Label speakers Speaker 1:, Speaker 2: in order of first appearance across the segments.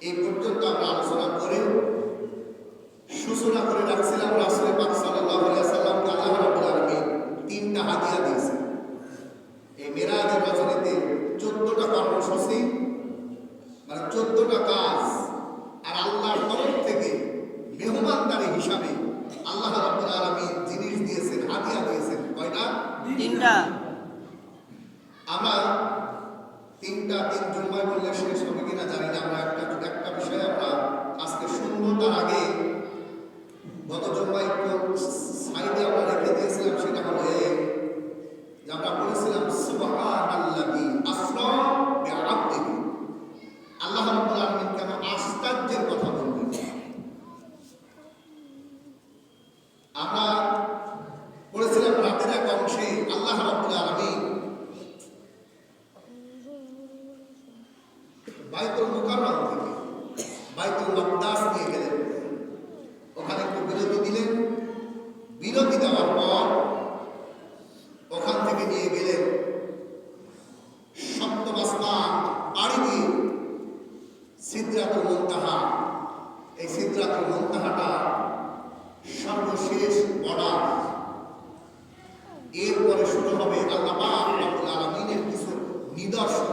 Speaker 1: এই পর্যন্ত আমরা আলোচনা করে সূচনা করে রাখছিলাম রাসূল পাক সাল্লাল্লাহু আলাইহি ওয়াসাল্লামকে আল্লাহ রাব্বুল আলামিন তিনটা হাদিয়া দিয়েছেন। এই মেরাজের রজনীতে 14টা কর্মসূচি, মানে 14টা কাজ, আর আল্লাহর তরফ থেকে মেহমানদারি হিসাবে আল্লাহ রাব্বুল আলামিন জিনিস দিয়েছেন, হাদিয়া দিয়েছেন। কয়টা?
Speaker 2: তিনটা।
Speaker 1: আমরা তিন জুম্মায় বললে শেষ হবে কিনা জানি না। আমরা একটা বিষয় আমরা আজকে শুনবো, তার আগে গত জুম্মায় একটু সাইডে আমরা রেখে দিয়েছিলাম। সেটা হলো যে আমরা বলেছিলাম সুবহানাল্লাযী আসরা বিআবদিহি। আল্লাহ রাব্বুল আলামিন কেন আশ্চর্যের কথা বললেন? আমরা বলেছিলাম রাতের এক অংশে আল্লাহ রাব্বুল আলামিন বাইতুল মুকাররম থেকে বাইতুল মাকদাস নিয়ে গেলেন। ওখানে একটু বিরতি দিলেন। বিরতি দেওয়ার পর ওখান থেকে নিয়ে গেলেন সপ্তম আসমান পাড়ি দিয়ে সিদরাতুল মুনতাহা। এই সিদরাতুল মুনতাহাটা সর্বশেষ বর্ডার। এরপরে শুরু হবে আল্লাহ পাক রব্বুল আলামিনের কিছু নিদর্শন।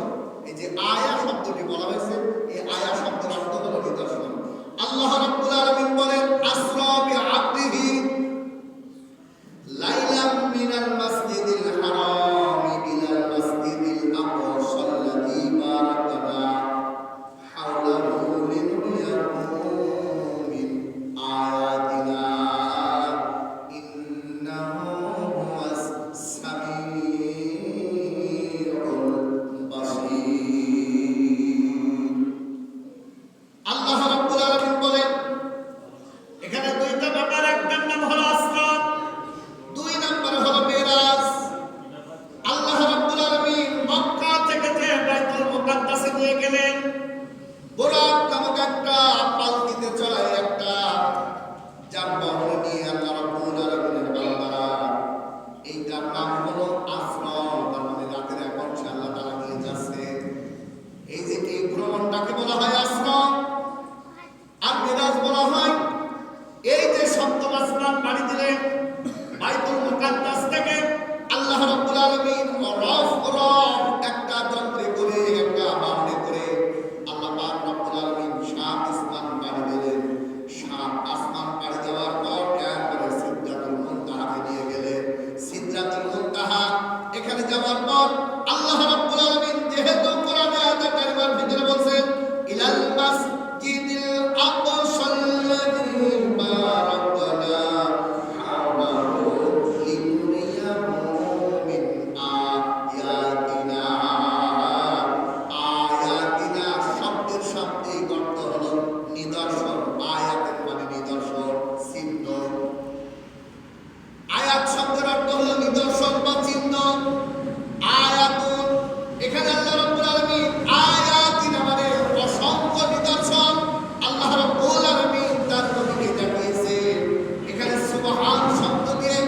Speaker 1: এই যে আয়া শব্দটি বলা হয়েছে, এই আয়া শব্দের অর্থ হলো নিদর্শন। আল্লাহ রাব্বুল আলামিন বলেন আসরা বিআবদিহি লাইলাম মিনাল মাসজিদিল হারাম ইলাল মাসজিদিল আকসা আল্লাযী বারাকনা হাওলাহু লিনুরিয়াহু মিন আয়াতিনা ইন্নাহু হুয়াস সামিউল বাসীর। আল্লাহ রাব্বুল আলামিন বলেন এখানে দুইটা ব্যাপার। একটার নাম হলো আসরা, দুই নাম্বার হলো মেরাজ। আল্লাহ রাব্বুল আলামিন মক্কা থেকে যে বাইতুল মুকাদ্দাসে নিয়ে গেলেন, বুরাক নামক একটা পালকিতে চড়ায় একটা যানবাহন নিয়ে আল্লাহ রাব্বুল আলামিনের বান্দারা, এইটার নাম হলো আসরা। তার মানে রাতের এক অংশে আল্লাহ তাআলা নিয়ে যাচ্ছে। এই যে এই ভ্রমণটাকে বলা হয় আসরা, আর মেরাজ বলা হয়। এই যে সপ্তম আসমান পাড়ি দিলেন বাইতুল মুকাদ্দাস থেকে, আল্লাহ রাব্বুল আলামিন রফ একটা যন্ত্রে করে, একটা বাহনে করে আল্লাহ পাক রাব্বুল আলামিন 7 আসমান পাড়ি দিলেন। 7 আসমান পাড়ি দেওয়ার পর একবারে সিদরাতুল মুনতাহাকে নিয়ে গেলেন। সিদরাতুল মুনতাহা এখানে যাওয়ার পর আল্লাহ রাব্বুল আলামিন যেহেতু কোরআনে আয়াতে কারিমার ভিতরে বলছেন ইলাল মাসজিদিল আকসা আল্লাযী বারাকনা হাওলাহু লিনুরিয়াহু মিন আয়াতিনা। আয়াতিনা শব্দের শাব্দিক অর্থ হলো নিদর্শন। আয়াতের মানে নিদর্শন, চিহ্ন। আয়াত শব্দের অর্থ হলো নিদর্শন বা চিহ্ন। আয়াতুন, এখানে আল্লাহ রাব্বুল আলামিন আয়াতিনা মানে অসংখ্য নিদর্শন আল্লাহ রাব্বুল আলামিন তার নবীকে দেখিয়েছে। এখানে সুবহান শব্দ দিয়ে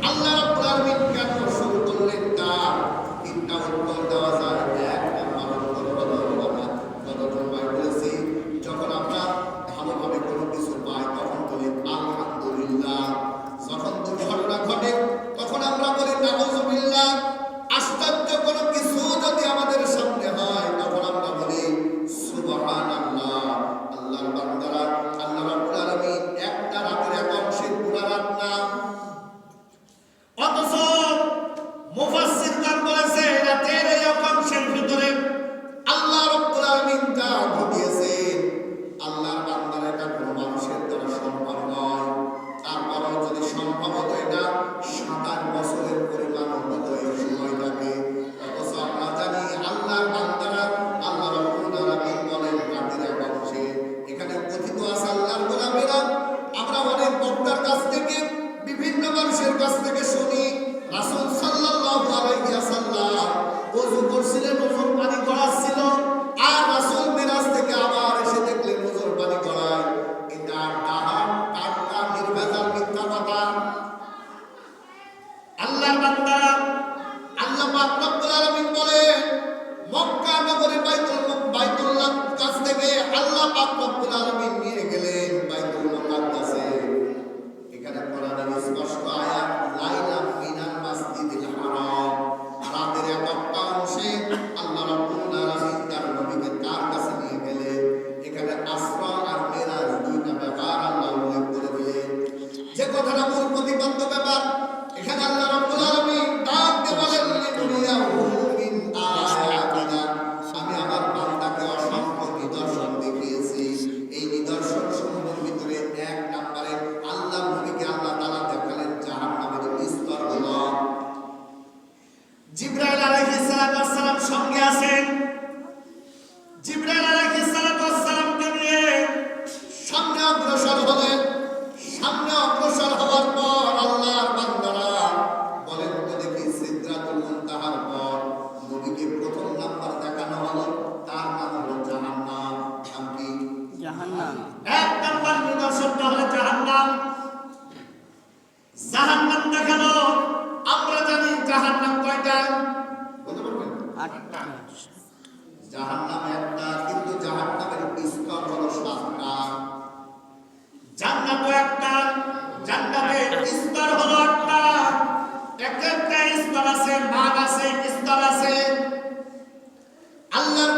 Speaker 1: আল্লাহ রাব্বুল আলামিন কেন শুরু করলেন, তার তিনটা উত্তর দেওয়া যায়। এক নাম্বার উত্তর হলো আমরা গত জুমায় বলেছি, যখন আমরা ভালোভাবে কোনো কিছু পাই তখন বলি আলহামদুলিল্লাহ। যখন দুর্ঘটনা ঘটে তখন আমরা বলি নাউযুবিল্লাহ। আশ্চর্য কোনো কিছু যদি আমাদের সামনে হয় তখন আমরা বলি সুবহানাল্লাহ। আল্লাহর বান্দারা, আল্লাহ রাব্বুল আলামিন একটা রাতের এক অংশে পুরা রাত না, অথচ মুফাসসিরগণ বলেছে রাতের এই আছেন জিবরাইল আলাইহিস সালাতু ওয়াস সালামকে নিয়ে সামনে অগ্রসর হলেন। সামনে অগ্রসর হওয়ার পর আল্লাহর বান্দারা বলেন তো দেখি, সিদরাতুল মুনতাহার পর নবীকে প্রথম নাম্বার দেখানো হলো, তার নাম হলো জাহান্নাম। নাম কি?
Speaker 2: জাহান্নাম।
Speaker 1: এক নাম্বার নিদর্শনটা হলো জাহান্নাম। জাহান্নাম দেখানো। আমরা জানি জাহান্নাম কয়টা? বলতে পারবেন?
Speaker 2: 8টা।
Speaker 1: জাহান্নাম একটা, কিন্তু জাহান্নামের স্তর হলো 7টা। জান্নাতও একটা, জান্নাতের স্তর হলো 8টা। এক একটা স্তর আছে, মান আছে, স্তর আছে। আল্লাহর